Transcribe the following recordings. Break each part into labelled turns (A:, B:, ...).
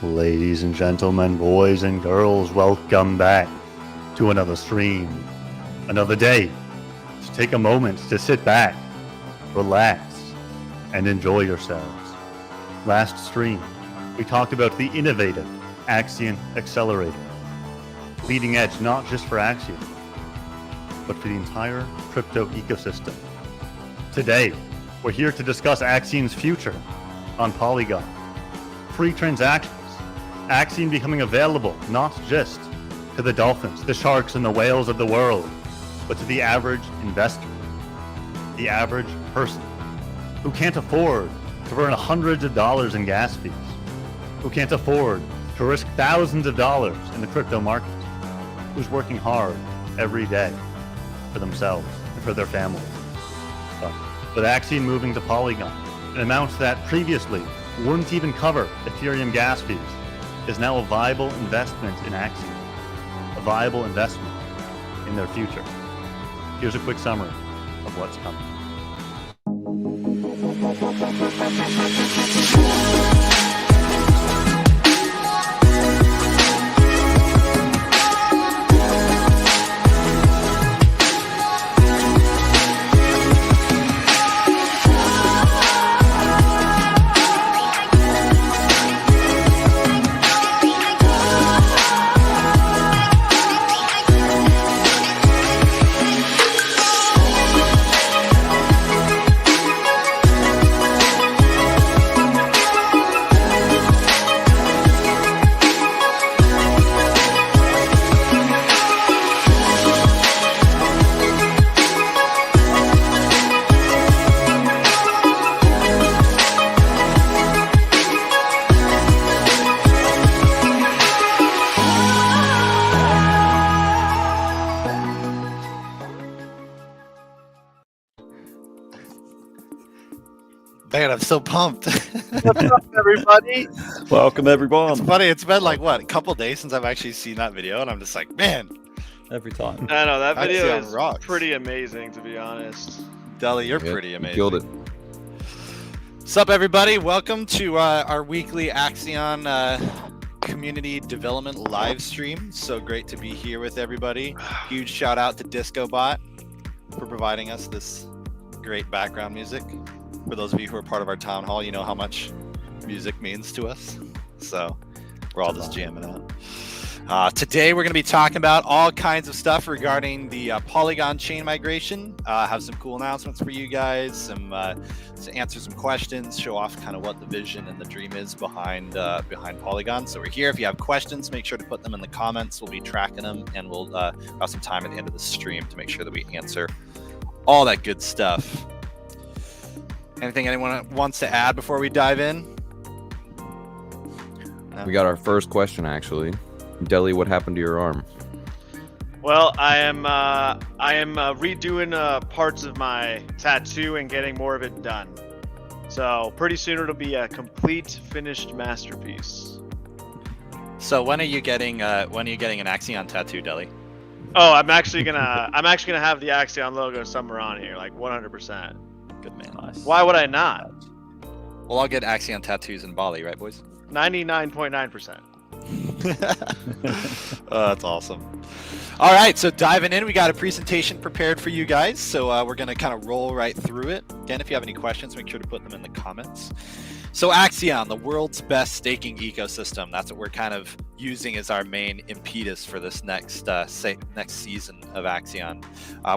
A: Ladies and gentlemen, boys and girls, welcome back to another stream, another day to take a moment to sit back, relax, and enjoy yourselves. Last stream, we talked about the innovative Axion Accelerator, leading edge not just for Axion, but for the entire crypto ecosystem. Today, we're here to discuss Axion's future on Polygon, free transactions, Axion becoming available not just to the dolphins, the sharks, and the whales of the world, but to the average investor, the average person who can't afford to burn hundreds of dollars in gas fees, who can't afford to risk thousands of dollars in the crypto market, who's working hard every day for themselves and for their families. But with Axion moving to Polygon, an amount that previously wouldn't even cover Ethereum gas fees is now a viable investment in Axion, a viable investment in their future. Here's a quick summary of what's coming.
B: Man, I'm so pumped.
C: What's up, everybody?
D: Welcome, everyone.
B: It's funny. It's been like, what, a couple days since I've actually seen that video, and I'm just like, man.
D: Every time.
C: I know, that video
B: Axion
C: is
B: rocks.
C: pretty amazing, to be honest.
B: Deli, you're
E: Yeah,
B: pretty
E: you
B: amazing.
E: killed it.
B: What's up, everybody? Welcome to our weekly Axion community development live stream. So great to be here with everybody. Huge shout out to DiscoBot for providing us this great background music. For those of you who are part of our town hall, you know how much music means to us. So we're all just jamming out. Today we're going to be talking about all kinds of stuff regarding the Polygon chain migration. Have some cool announcements for you guys, to answer some questions, show off kind of what the vision and the dream is behind Polygon. So we're here. If you have questions, make sure to put them in the comments. We'll be tracking them, and we'll have some time at the end of the stream to make sure that we answer all that good stuff. Anything anyone wants to add before we dive in? No?
E: We got our first question, actually. Deli, what happened to your arm?
C: Well, I am redoing parts of my tattoo and getting more of it done. So pretty soon it'll be a complete finished masterpiece.
B: So when are you getting an Axion tattoo, Deli?
C: Oh, I'm actually gonna have the Axion logo somewhere on here, like 100%.
B: Good man.
D: Nice.
C: Why would I not?
B: Well, I'll get Axion tattoos in Bali, right, boys?
C: 99.9%.
B: Oh, that's awesome. All right, so diving in, we got a presentation prepared for you guys. So we're going to kind of roll right through it. Again, if you have any questions, make sure to put them in the comments. So Axion, the world's best staking ecosystem. That's what we're kind of using as our main impetus for this next season of Axion.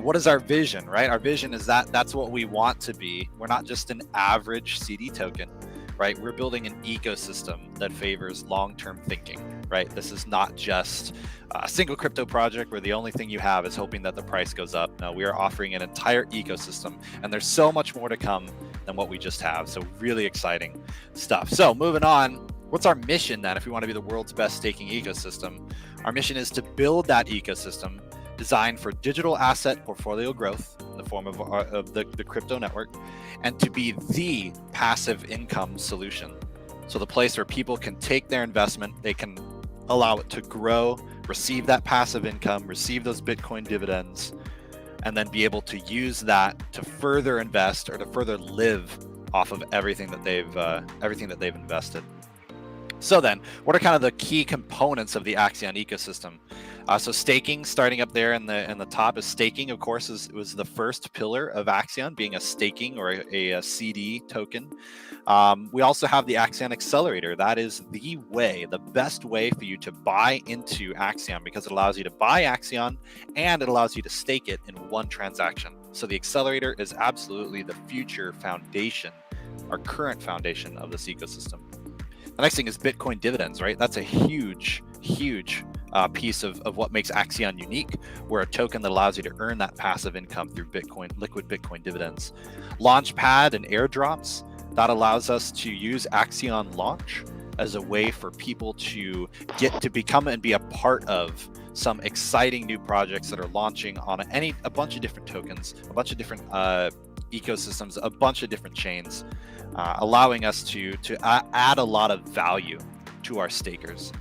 B: What is our vision, right? Our vision is that's what we want to be. We're not just an average CD token, right? We're building an ecosystem that favors long-term thinking, right? This is not just a single crypto project where the only thing you have is hoping that the price goes up. No, we are offering an entire ecosystem, and there's so much more to come than what we just have. So really exciting stuff. So moving on, what's our mission then if we want to be the world's best staking ecosystem? Our mission is to build that ecosystem designed for digital asset portfolio growth in the form of the crypto network, and to be the passive income solution. So the place where people can take their investment, they can allow it to grow, receive that passive income, receive those Bitcoin dividends, and then be able to use that to further invest or to further live off of everything that they've invested. So then, what are kind of the key components of the Axion ecosystem? So staking, starting up there in the top, is staking. Of course, was the first pillar of Axion, being a staking or a CD token. We also have the Axion Accelerator. That is the best way for you to buy into Axion, because it allows you to buy Axion and it allows you to stake it in one transaction. So the Accelerator is absolutely the future foundation, our current foundation of this ecosystem. The next thing is Bitcoin dividends, right? That's a huge piece of what makes Axion unique. We're a token that allows you to earn that passive income through liquid Bitcoin dividends. Launchpad and airdrops, that allows us to use Axion Launch as a way for people to get to become and be a part of some exciting new projects that are launching on a bunch of different tokens, a bunch of different ecosystems, a bunch of different chains, allowing us to add a lot of value to our stakers.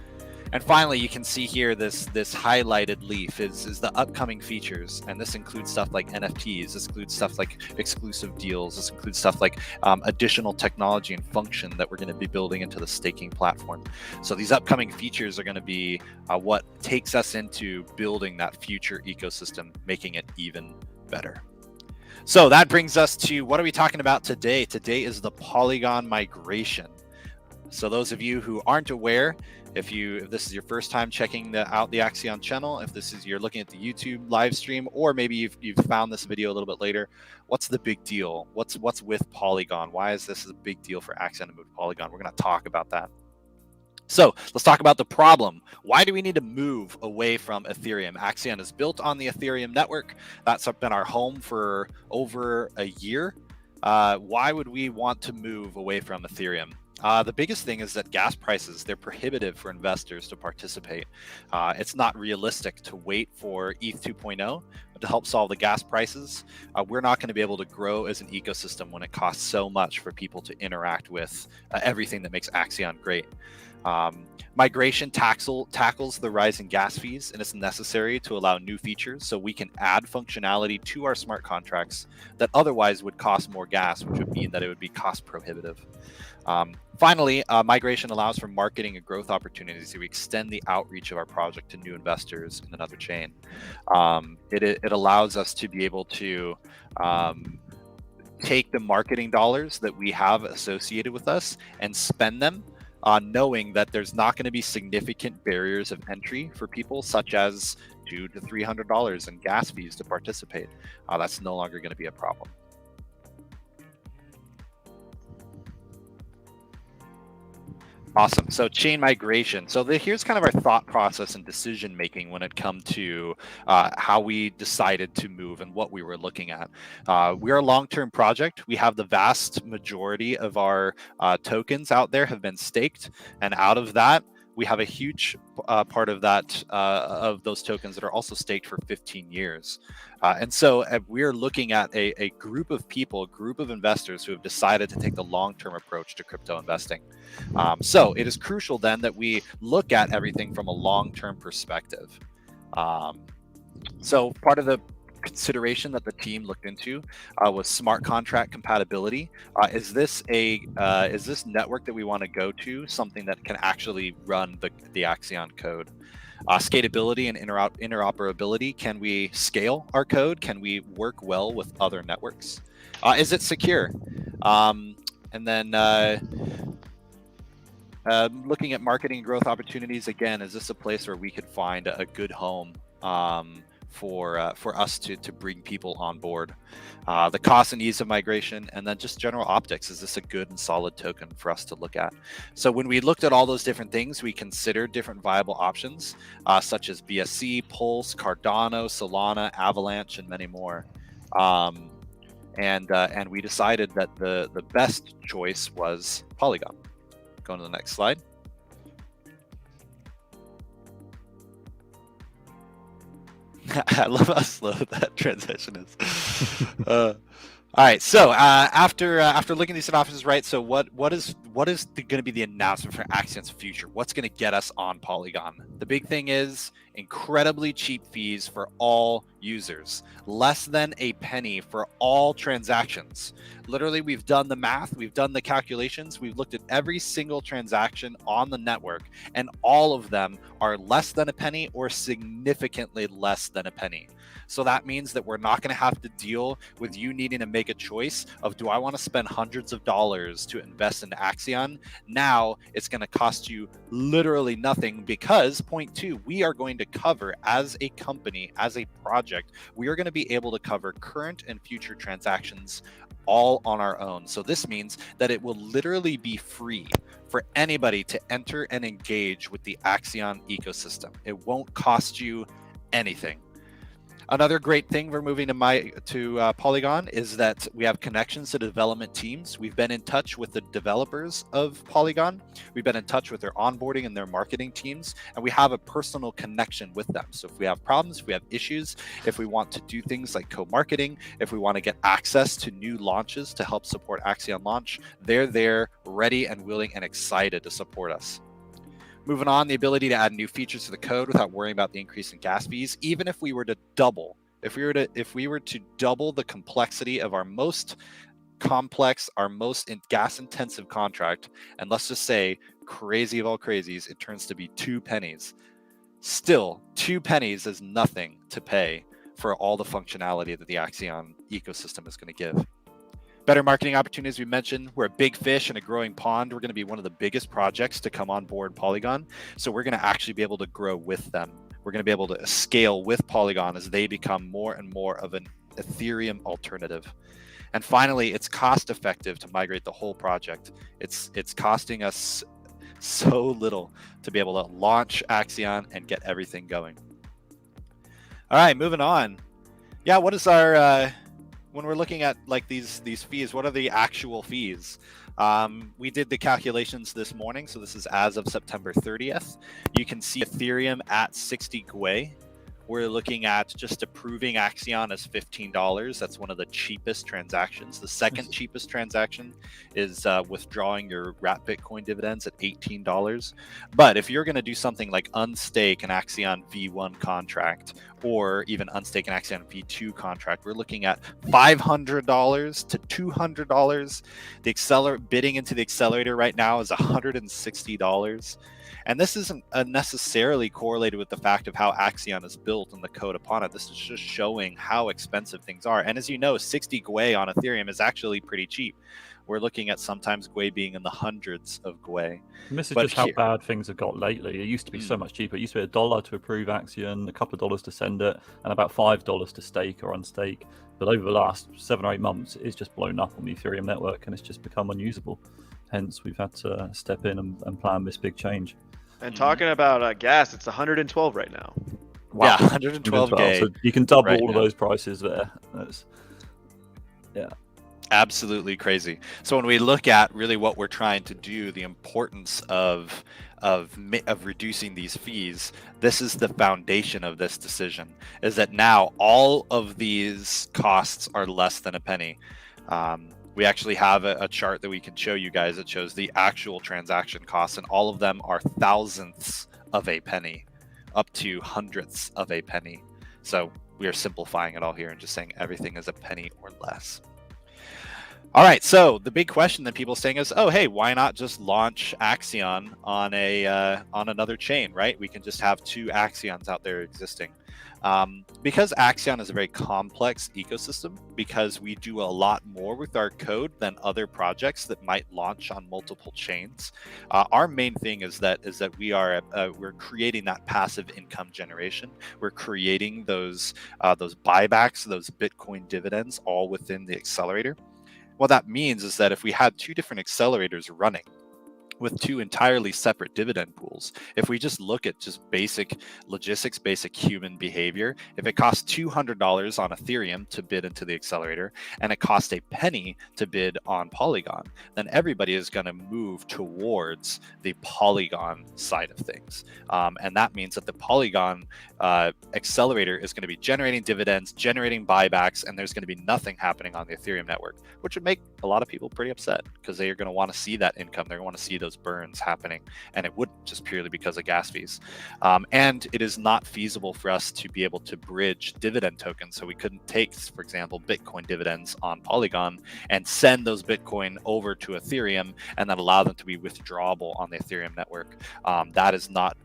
B: And finally, you can see here this highlighted leaf is the upcoming features, and this includes stuff like NFTs, this includes stuff like exclusive deals, this includes stuff like additional technology and function that we're going to be building into the staking platform. So these upcoming features are going to be what takes us into building that future ecosystem, making it even better. So that brings us to, what are we talking about today? Today is the Polygon migration. So those of you who aren't aware, if this is your first time checking out the Axion channel, if you're looking at the YouTube live stream, or maybe you've found this video a little bit later, what's the big deal? What's with Polygon? Why is this a big deal for Axion to move to Polygon? We're going to talk about that. So let's talk about the problem. Why do we need to move away from Ethereum? Axion is built on the Ethereum network. That's been our home for over a year. Why would we want to move away from Ethereum? The biggest thing is that gas prices, they're prohibitive for investors to participate. It's not realistic to wait for ETH 2.0 to help solve the gas prices. We're not going to be able to grow as an ecosystem when it costs so much for people to interact with everything that makes Axion great. Migration tackles the rise in gas fees, and it's necessary to allow new features so we can add functionality to our smart contracts that otherwise would cost more gas, which would mean that it would be cost prohibitive. Finally, migration allows for marketing and growth opportunities to extend the outreach of our project to new investors in another chain. It allows us to be able to take the marketing dollars that we have associated with us and spend them knowing that there's not going to be significant barriers of entry for people, such as $200 to $300 in gas fees to participate. That's no longer going to be a problem. Awesome. So chain migration. So here's kind of our thought process and decision making when it comes to how we decided to move and what we were looking at. We're a long-term project. We have the vast majority of our tokens out there have been staked, and out of that, we have a huge part of that of those tokens that are also staked for 15 years. And so we're looking at a group of people, a group of investors who have decided to take the long-term approach to crypto investing. So it is crucial then that we look at everything from a long-term perspective. So part of the consideration that the team looked into was smart contract compatibility. Is this network that we want to go to something that can actually run the Axion code? Scalability and interoperability. Can we scale our code? Can we work well with other networks? Is it secure? And then looking at marketing and growth opportunities, again, is this a place where we could find a good home for us to bring people on board? The cost and ease of migration, and then just general optics. Is this a good and solid token for us to look at? So when we looked at all those different things, we considered different viable options, such as BSC, Pulse, Cardano, Solana, Avalanche, and many more. And we decided that the best choice was Polygon. Going to the next slide. I love how slow that transition is. All right, so after looking at these options, right? So what is going to be the announcement for Axion's future? What's going to get us on Polygon? The big thing is incredibly cheap fees for all users, less than a penny for all transactions. Literally, we've done the math, we've done the calculations, we've looked at every single transaction on the network, and all of them are less than a penny or significantly less than a penny. So that means that we're not going to have to deal with you needing to make a choice of, do I want to spend hundreds of dollars to invest in Axion? Now it's going to cost you literally nothing, because point two, we are going to cover, as a company, as a project, we are going to be able to cover current and future transactions all on our own. So this means that it will literally be free for anybody to enter and engage with the Axion ecosystem. It won't cost you anything. Another great thing for moving to Polygon is that we have connections to development teams. We've been in touch with the developers of Polygon. We've been in touch with their onboarding and their marketing teams, and we have a personal connection with them. So if we have problems, if we have issues, if we want to do things like co-marketing, if we want to get access to new launches to help support Axion launch, they're there, ready and willing and excited to support us. Moving on, the ability to add new features to the code without worrying about the increase in gas fees. Even if we were to double, if we were to double the complexity of our most complex, our most gas intensive contract, and let's just say crazy of all crazies, it turns to be 2 pennies. Still, 2 pennies is nothing to pay for all the functionality that the Axion ecosystem is going to give. Better marketing opportunities, we mentioned. We're a big fish in a growing pond. We're going to be one of the biggest projects to come on board Polygon. So we're going to actually be able to grow with them. We're going to be able to scale with Polygon as they become more and more of an Ethereum alternative. And finally, it's cost effective to migrate the whole project. It's costing us so little to be able to launch Axion and get everything going. All right, moving on. Yeah, what is our... when we're looking at like these fees, what are the actual fees? We did the calculations this morning, so this is as of September 30th. You can see Ethereum at 60 Gwei. We're looking at just approving Axion as $15. That's one of the cheapest transactions. The second cheapest transaction is withdrawing your wrap Bitcoin dividends at $18. But if you're going to do something like unstake an Axion V1 contract, or even unstake an Axion V2 contract, we're looking at $500 to $200. The bidding into the accelerator right now is $160. And this isn't necessarily correlated with the fact of how Axion is built and the code upon it. This is just showing how expensive things are. And as you know, 60 Gwei on Ethereum is actually pretty cheap. we're looking at sometimes Gwei being in the hundreds of Gwei.
D: And this is
B: But
D: just how
B: here-
D: bad things have got lately. It used to be so much cheaper. It used to be $1 to approve Axion, a couple of dollars to send it, and about $5 to stake or unstake. But over the last 7 or 8 months, it's just blown up on the Ethereum network, and it's just become unusable. Hence, we've had to step in and plan this big change.
C: And talking about gas, it's 112 right now.
B: Yeah, 112 K.
D: So you can double
B: right
D: all of
B: now.
D: those prices there. That's, yeah.
B: Absolutely crazy. So when we look at really what we're trying to do, the importance of reducing these fees, this is the foundation of this decision, is that now all of these costs are less than a penny. We actually have a chart that we can show you guys that shows the actual transaction costs, and all of them are thousandths of a penny up to hundredths of a penny. So we are simplifying it all here and just saying everything is a penny or less. All right, so the big question that people are saying is, oh, hey, why not just launch Axion on another chain, right? We can just have 2 Axions out there existing. Because Axion is a very complex ecosystem, because we do a lot more with our code than other projects that might launch on multiple chains. Our main thing is that we're creating that passive income generation. We're creating those buybacks, those Bitcoin dividends, all within the accelerator. What that means is that if we had 2 different accelerators running with 2 entirely separate dividend pools, if we just look at just basic logistics, basic human behavior, if it costs $200 on Ethereum to bid into the accelerator and it costs a penny to bid on Polygon, then everybody is going to move towards the Polygon side of things. And that means that the Polygon accelerator is going to be generating dividends, generating buybacks, and there's going to be nothing happening on the Ethereum network, which would make a lot of people pretty upset, because they are going to want to see that income. They're going to want to see those burns happening, and it wouldn't, just purely because of gas fees. And it is not feasible for us to be able to bridge dividend tokens. So we couldn't take, for example, Bitcoin dividends on Polygon and send those Bitcoin over to Ethereum and then allow them to be withdrawable on the Ethereum network. That is not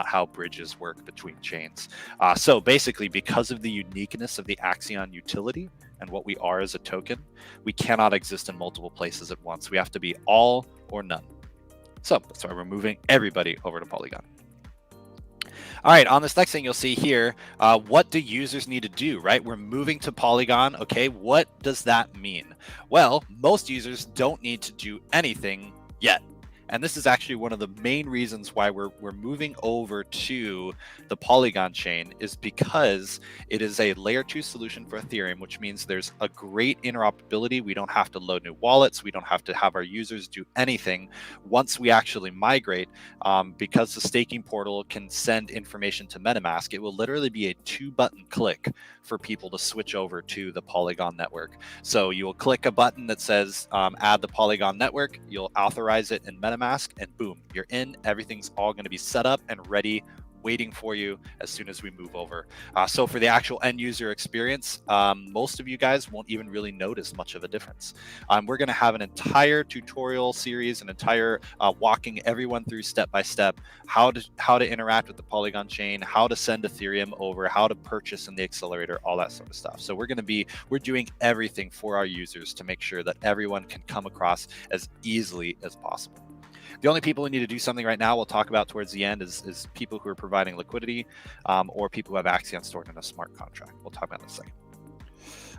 B: how bridges work between chains. So basically, because of the uniqueness of the Axion utility and what we are as a token, we cannot exist in multiple places at once. We have to be all or none. So that's why we're moving everybody over to Polygon. All right, on this next thing you'll see here, what do users need to do, right? We're moving to Polygon. Okay, what does that mean? Well, most users don't need to do anything yet. And this is actually one of the main reasons why we're moving over to the Polygon chain, is because it is a layer 2 solution for Ethereum, which means there's a great interoperability. We don't have to load new wallets. We don't have to have our users do anything once we actually migrate, because the staking portal can send information to MetaMask. It will literally be a 2-button click for people to switch over to the Polygon network. So you will click a button that says add the Polygon network. You'll authorize it in MetaMask, and boom, you're in. Everything's all going to be set up and ready, waiting for you as soon as we move over. So for the actual end user experience, most of you guys won't even really notice much of a difference. We're going to have an entire tutorial series, an entire walking everyone through step by step how to interact with the Polygon chain, how to send Ethereum over, how to purchase in the accelerator, all that sort of stuff. So we're doing everything for our users to make sure that everyone can come across as easily as possible. The only people who need to do something right now, we'll talk about towards the end, is people who are providing liquidity, or people who have Axion stored in a smart contract. We'll talk about that in a second.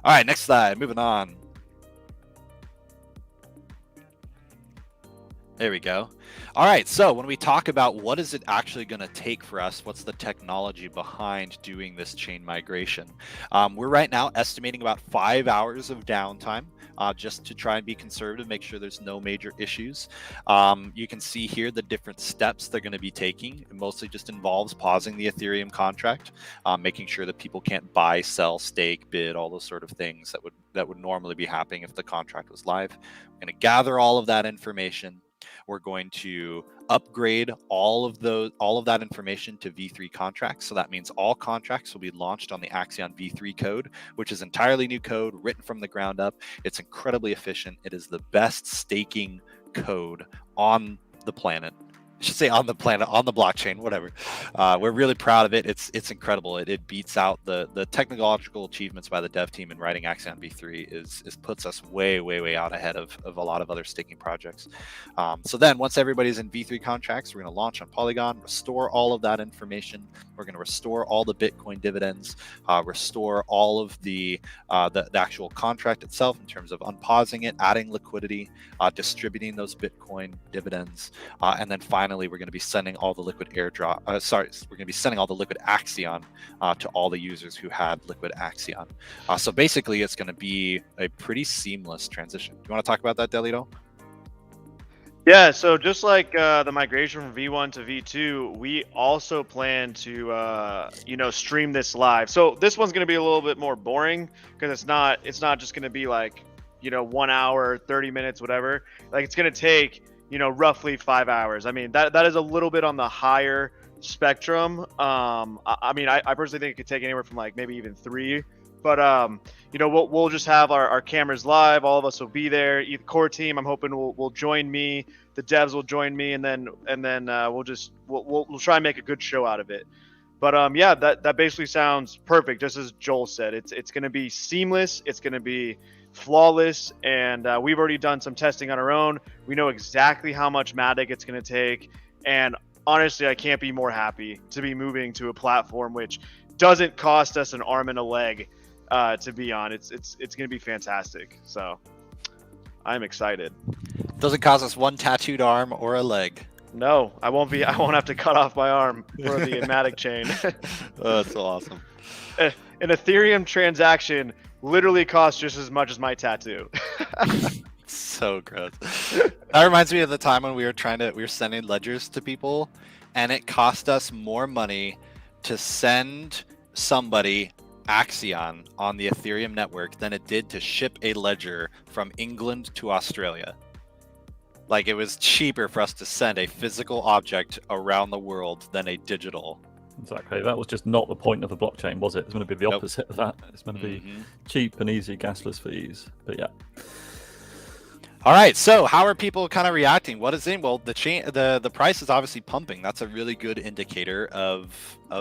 B: All right, next slide, moving on. There we go. All right, so when we talk about what is it actually going to take for us, what's the technology behind doing this chain migration? We're right now estimating about 5 hours of downtime, just to try and be conservative, make sure there's no major issues. You can see here the different steps they're going to be taking. It mostly just involves pausing the Ethereum contract, making sure that people can't buy, sell, stake, bid, all those sort of things that would normally be happening if the contract was live. We're going to gather all of that information. We're going to upgrade all of that information to V3 contracts. So that means all contracts will be launched on the Axion V3 code, which is entirely new code written from the ground up. It's incredibly efficient. It is the best staking code on the planet. I should say on the planet, on the blockchain, whatever. We're really proud of it. It's incredible. It beats out the technological achievements by the dev team in writing Axion v3 is puts us way out ahead of a lot of other staking projects. So then once everybody's in v3 contracts, we're going to launch on Polygon, restore all of that information. We're going to restore all the Bitcoin dividends, restore all of the actual contract itself in terms of unpausing it, adding liquidity, distributing those Bitcoin dividends, and then finally we're going to be sending all the liquid airdrop. We're going to be sending all the liquid Axion to all the users who had liquid Axion. So basically, it's going to be a pretty seamless transition. Do you want to talk about that, Delito?
C: Yeah, so just like the migration from V1 to V2, we also plan to stream this live. So this one's going to be a little bit more boring because it's not just going to be like 1 hour, 30 minutes, whatever. Like it's going to take roughly 5 hours. I mean that is a little bit on the higher spectrum. I mean I personally think it could take anywhere from like maybe even 3. But we'll just have our cameras live. All of us will be there. The core team, I'm hoping will join me. The devs will join me, and then we'll try and make a good show out of it. But yeah, that basically sounds perfect. Just as Joel said, it's going to be seamless. It's going to be flawless, and we've already done some testing on our own. We know exactly how much Matic it's going to take, and honestly, I can't be more happy to be moving to a platform which doesn't cost us an arm and a leg to be on. It's going to be fantastic. So I'm excited.
B: Doesn't cost us one tattooed arm or a leg.
C: No, I won't have to cut off my arm for the Matic chain.
B: Oh, that's so awesome.
C: An Ethereum transaction literally costs just as much as my tattoo.
B: So gross. That reminds me of the time when we were sending ledgers to people, and it cost us more money to send somebody Axion on the Ethereum network than it did to ship a ledger from England to Australia. Like, it was cheaper for us to send a physical object around the world than a digital.
D: Exactly. That was just not the point of the blockchain, was it? It's going to be the opposite of that. It's going to be cheap and easy, gasless fees. But yeah.
B: All right, so how are people kind of reacting? What is in? Well, the price is obviously pumping. That's a really good indicator of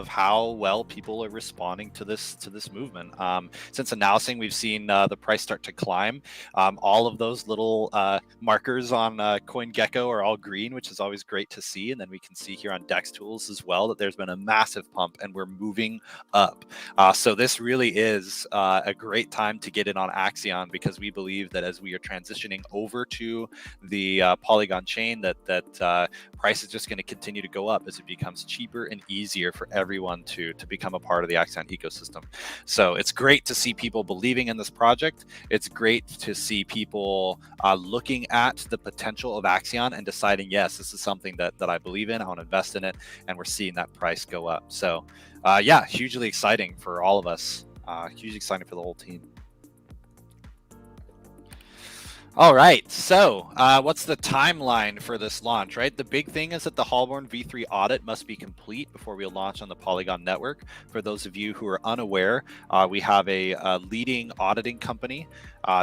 B: how well people are responding to this movement. Since announcing, we've seen the price start to climb. All of those little markers on CoinGecko are all green, which is always great to see. And then we can see here on Dex Tools as well that there's been a massive pump, and we're moving up. So this really is a great time to get in on Axion, because we believe that as we are transitioning over to the Polygon chain, that price is just going to continue to go up as it becomes cheaper and easier for everyone to become a part of the Axion ecosystem. So it's great to see people believing in this project. It's great to see people looking at the potential of Axion and deciding, yes, this is something that I believe in, I want to invest in it, and we're seeing that price go up. So yeah, hugely exciting for all of us, hugely exciting for the whole team. All right, so what's the timeline for this launch, right? The big thing is that the Hallborn V3 audit must be complete before we launch on the Polygon network. For those of you who are unaware, we have a leading auditing company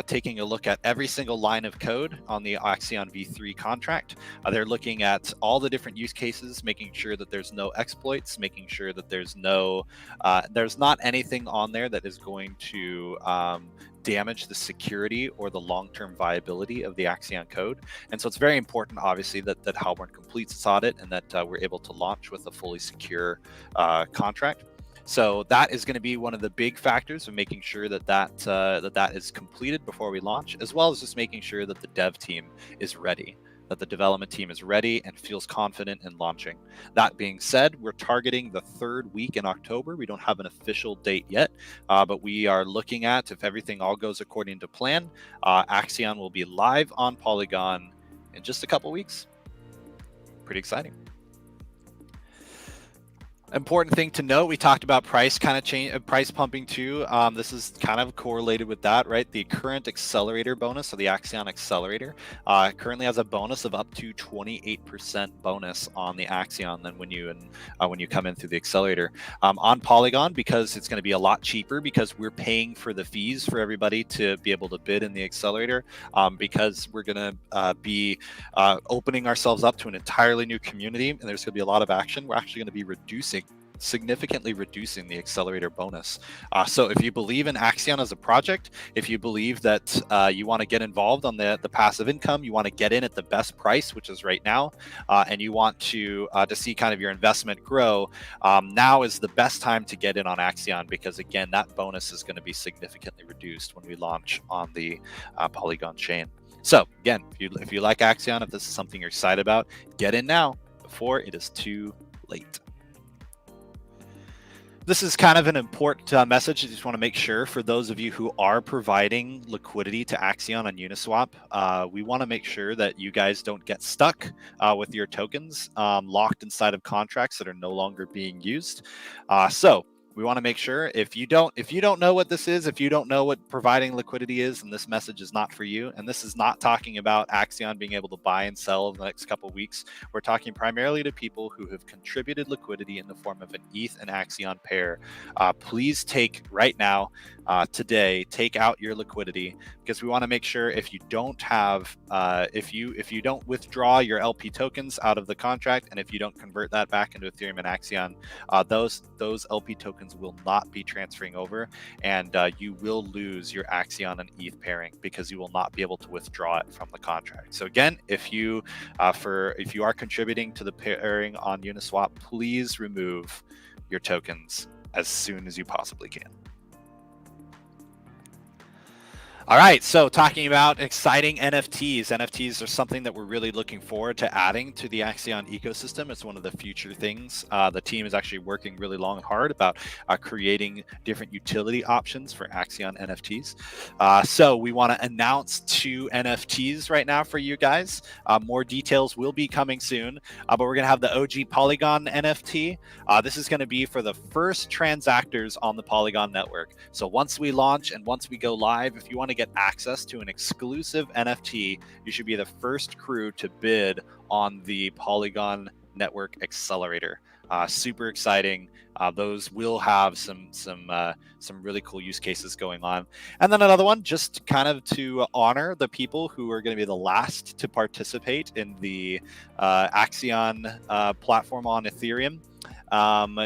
B: taking a look at every single line of code on the Axion V3 contract. They're looking at all the different use cases, making sure that there's no exploits, making sure that there's not anything on there that is going to damage the security or the long-term viability of the Axion code. And so it's very important, obviously, that Hallborn completes its audit and that we're able to launch with a fully secure contract. So that is going to be one of the big factors of making sure that is completed before we launch, as well as just making sure that the dev team is ready, that the development team is ready and feels confident in launching. That being said, we're targeting the 3rd week in October. We don't have an official date yet, but we are looking at, if everything all goes according to plan, Axion will be live on Polygon in just a couple weeks. Pretty exciting. Important thing to note, we talked about price price pumping too. This is kind of correlated with that, right? The current accelerator bonus, so the Axion accelerator, currently has a bonus of up to 28% bonus on the Axion than when you come in through the accelerator. On Polygon, because it's going to be a lot cheaper because we're paying for the fees for everybody to be able to bid in the accelerator, because we're going to be opening ourselves up to an entirely new community, and there's going to be a lot of action. We're actually going to be significantly reducing the accelerator bonus. So if you believe in Axion as a project, if you believe that you want to get involved on the passive income, you want to get in at the best price, which is right now, and you want to see kind of your investment grow, now is the best time to get in on Axion, because again, that bonus is going to be significantly reduced when we launch on the Polygon chain. So again, if you like Axion, if this is something you're excited about, get in now before it is too late. This is kind of an important message. I just want to make sure for those of you who are providing liquidity to Axion on Uniswap, we want to make sure that you guys don't get stuck with your tokens locked inside of contracts that are no longer being used. So we want to make sure if you don't know what this is, if you don't know what providing liquidity is, and this message is not for you, and this is not talking about Axion being able to buy and sell in the next couple of weeks. We're talking primarily to people who have contributed liquidity in the form of an ETH and Axion pair. Please take right now, today, take out your liquidity, because we want to make sure if you don't have, if you don't withdraw your LP tokens out of the contract, and if you don't convert that back into Ethereum and Axion, those LP tokens will not be transferring over, and you will lose your Axion and ETH pairing because you will not be able to withdraw it from the contract. So again, if you are contributing to the pairing on Uniswap, please remove your tokens as soon as you possibly can. All right, so talking about exciting NFTs. NFTs are something that we're really looking forward to adding to the Axion ecosystem. It's one of the future things. The team is actually working really long and hard about creating different utility options for Axion NFTs. So we want to announce 2 NFTs right now for you guys. More details will be coming soon, but we're going to have the OG Polygon NFT. This is going to be for the first transactors on the Polygon network. So once we launch and once we go live, if you want to get access to an exclusive NFT, you should be the first crew to bid on the Polygon network accelerator. Super exciting. Those will have some really cool use cases going on. And then another one, just kind of to honor the people who are going to be the last to participate in the Axion platform on Ethereum.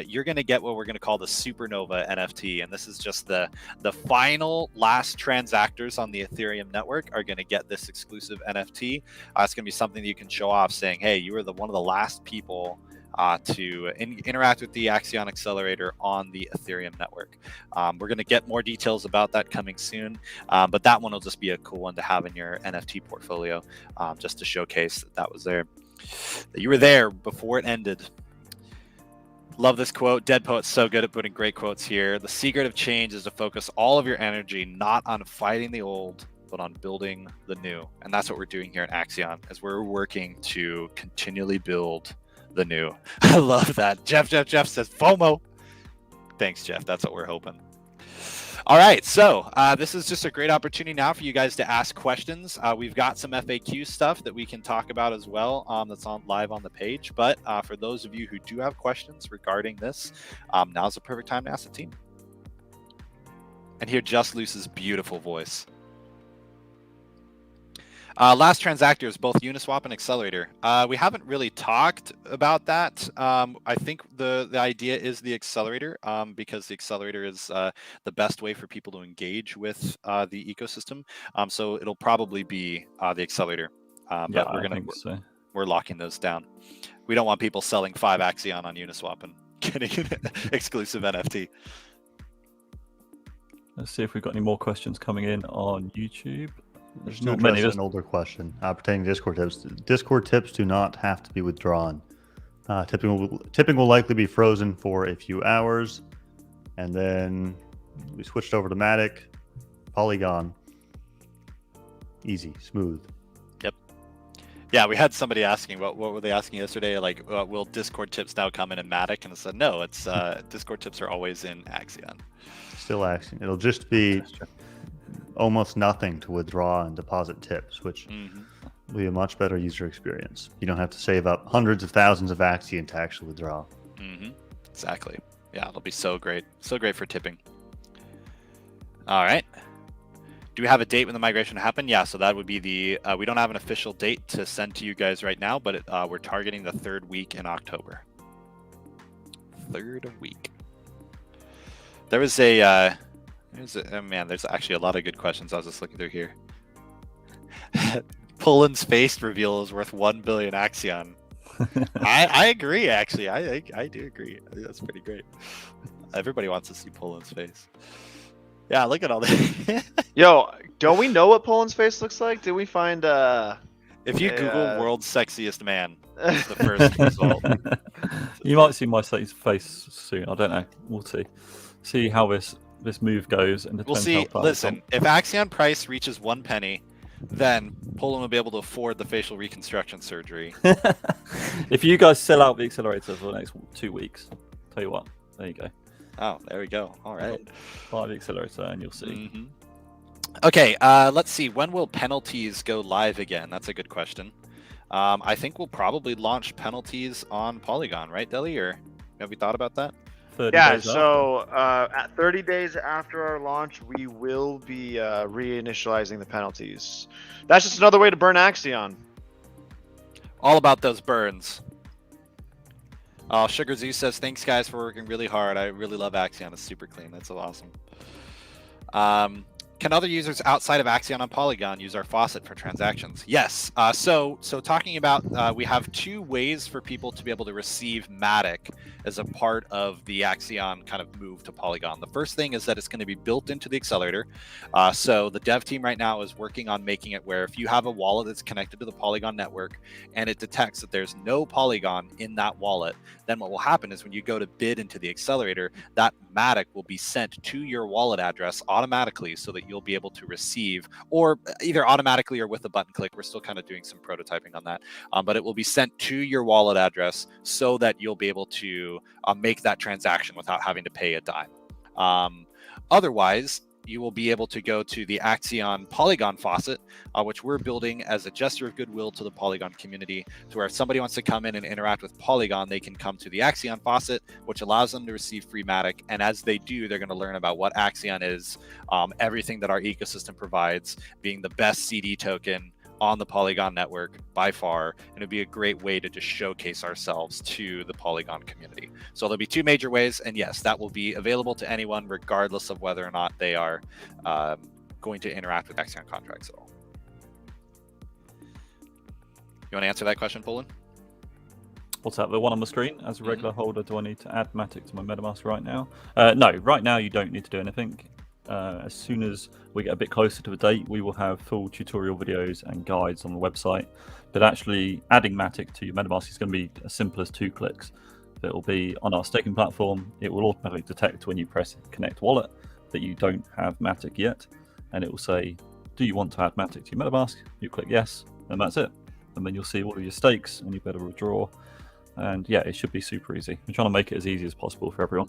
B: You're going to get what we're going to call the Supernova NFT, and this is just the final last transactors on the Ethereum network are going to get this exclusive NFT. It's going to be something that you can show off, saying, "Hey, you were one of the last people to interact with the Axion accelerator on the Ethereum network." We're going to get more details about that coming soon, but that one will just be a cool one to have in your NFT portfolio, just to showcase that was there, that you were there before it ended. Love this quote. Dead Poet's so good at putting great quotes here. The secret of change is to focus all of your energy not on fighting the old, but on building the new. And that's what we're doing here at Axion, as we're working to continually build the new. I love that. Jeff says FOMO. Thanks, Jeff. That's what we're hoping. All right, so this is just a great opportunity now for you guys to ask questions. We've got some FAQ stuff that we can talk about as well, that's live on the page. But for those of you who do have questions regarding this, now's the perfect time to ask the team. And hear Just Luce's beautiful voice. Last transactors, both Uniswap and Accelerator. We haven't really talked about that. I think the idea is the Accelerator, because the Accelerator is the best way for people to engage with the ecosystem. So it'll probably be the Accelerator. But we're locking those down. We don't want people selling 5 Axion on Uniswap and getting an exclusive NFT.
D: Let's see if we've got any more questions coming in on YouTube.
A: There's not many. An older question pertaining to Discord tips. Discord tips do not have to be withdrawn. Tipping will likely be frozen for a few hours, and then we switched over to Matic, Polygon. Easy, smooth.
B: Yep. Yeah, we had somebody asking what were they asking yesterday? Like, will Discord tips now come in Matic? And I said no. It's Discord tips are always in Axion.
A: Still Axion. It'll just be almost nothing to withdraw and deposit tips, which will be a much better user experience. You don't have to save up hundreds of thousands of Axion to actually withdraw.
B: Exactly. Yeah, it'll be so great. So great for tipping. All right. Do we have a date when the migration will happen? Yeah, so that would be the, we don't have an official date to send to you guys right now, but we're targeting the 3rd week in October. 3rd week. There was oh man, there's actually a lot of good questions. I was just looking through here. Poland's face reveal is worth 1 billion Axion. I agree, actually. I do agree. I think that's pretty great. Everybody wants to see Poland's face. Yeah, look at all this.
C: Yo, don't we know what Poland's face looks like? Did we find
B: if you Google world's sexiest man, it's the first result.
D: You might see my face soon. I don't know. We'll see. See how this move goes, and
B: we'll see. Listen, if Axion price reaches 1 penny, then Poland will be able to afford the facial reconstruction surgery.
D: If you guys sell out the accelerator for the next 2 weeks, tell you what, there you go.
B: Oh, there we go. All right.
D: Buy the accelerator and you'll see.
B: Okay, let's see. When will penalties go live again? That's a good question. I think we'll probably launch penalties on Polygon, right, Deli? Or have we thought about that?
C: Yeah, so at 30 days after our launch, we will be reinitializing the penalties. That's just another way to burn Axion.
B: All about those burns. Oh, Sugar Zoo says, thanks guys for working really hard. I really love Axion. It's super clean. That's so awesome. Can other users outside of Axion on Polygon use our faucet for transactions? Yes. So talking about, we have 2 ways for people to be able to receive Matic as a part of the Axion kind of move to Polygon. The first thing is that it's going to be built into the accelerator. So the dev team right now is working on making it where if you have a wallet that's connected to the Polygon network and it detects that there's no Polygon in that wallet, then what will happen is when you go to bid into the accelerator, that Matic will be sent to your wallet address automatically so that you'll be able to receive, or either automatically or with a button click. We're still kind of doing some prototyping on that, but it will be sent to your wallet address so that you'll be able to make that transaction without having to pay a dime. Otherwise, you will be able to go to the Axion Polygon faucet, which we're building as a gesture of goodwill to the Polygon community, to where if somebody wants to come in and interact with Polygon, they can come to the Axion faucet, which allows them to receive free Matic. And as they do, they're going to learn about what Axion is, everything that our ecosystem provides, being the best CD token on the Polygon network by far, and it'd be a great way to just showcase ourselves to the Polygon community. So there'll be 2 major ways, and yes, that will be available to anyone regardless of whether or not they are going to interact with Axion contracts at all. You want to answer that question, Poland?
D: What's that, the one on the screen? As a regular holder, do I need to add Matic to my MetaMask right now? No, right now you don't need to do anything. As soon as we get a bit closer to the date, we will have full tutorial videos and guides on the website. But actually adding Matic to your MetaMask is going to be as simple as 2 clicks. It will be on our staking platform. It will automatically detect when you press connect wallet that you don't have Matic yet. And it will say, do you want to add Matic to your MetaMask? You click yes, and that's it. And then you'll see all of your stakes and you better withdraw. And yeah, it should be super easy. We're trying to make it as easy as possible for everyone.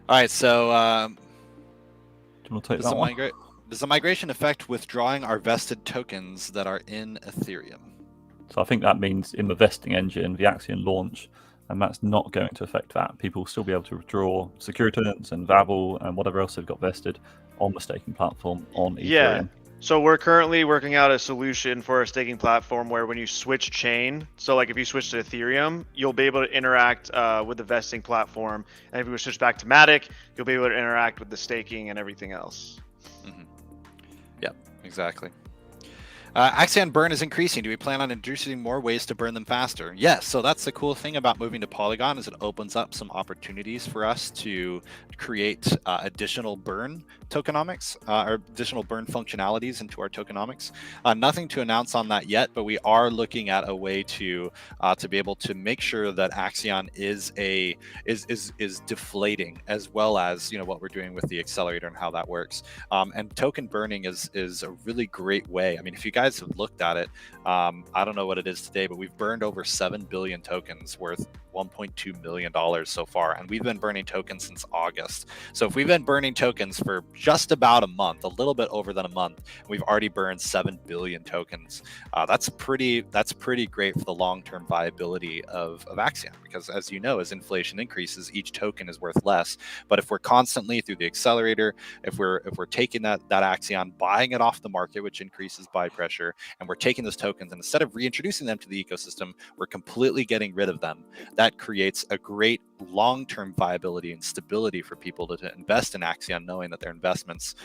B: All right, so
D: do you want to take that one?
B: Does the migration affect withdrawing our vested tokens that are in Ethereum?
D: So I think that means in the vesting engine, the Axion launch, and that's not going to affect that. People will still be able to withdraw securities and Vavel and whatever else they've got vested on the staking platform on Ethereum.
C: Yeah. So we're currently working out a solution for a staking platform where when you switch chain, so like if you switch to Ethereum, you'll be able to interact with the vesting platform. And if you switch back to Matic, you'll be able to interact with the staking and everything else.
B: Yep, exactly. Axion burn is increasing. Do we plan on introducing more ways to burn them faster? Yes. So that's the cool thing about moving to Polygon is it opens up some opportunities for us to create additional burn tokenomics or additional burn functionalities into our tokenomics. Nothing to announce on that yet, but we are looking at a way to be able to make sure that Axion is deflating, as well as what we're doing with the accelerator and how that works. And token burning is a really great way. I mean, if you guys guys have looked at it, I don't know what it is today, but we've burned over 7 billion tokens worth $1.2 million so far, and we've been burning tokens since August. So if we've been burning tokens for just about a month, a little bit over than a month, we've already burned 7 billion tokens. That's pretty great for the long-term viability of Axion, because as you know, as inflation increases, each token is worth less. But if we're constantly through the accelerator, if we're taking that Axion, buying it off the market, which increases buy pressure, and we're taking those tokens, and instead of reintroducing them to the ecosystem, we're completely getting rid of them. That creates a great long-term viability and stability for people to invest in Axion, knowing that their investments,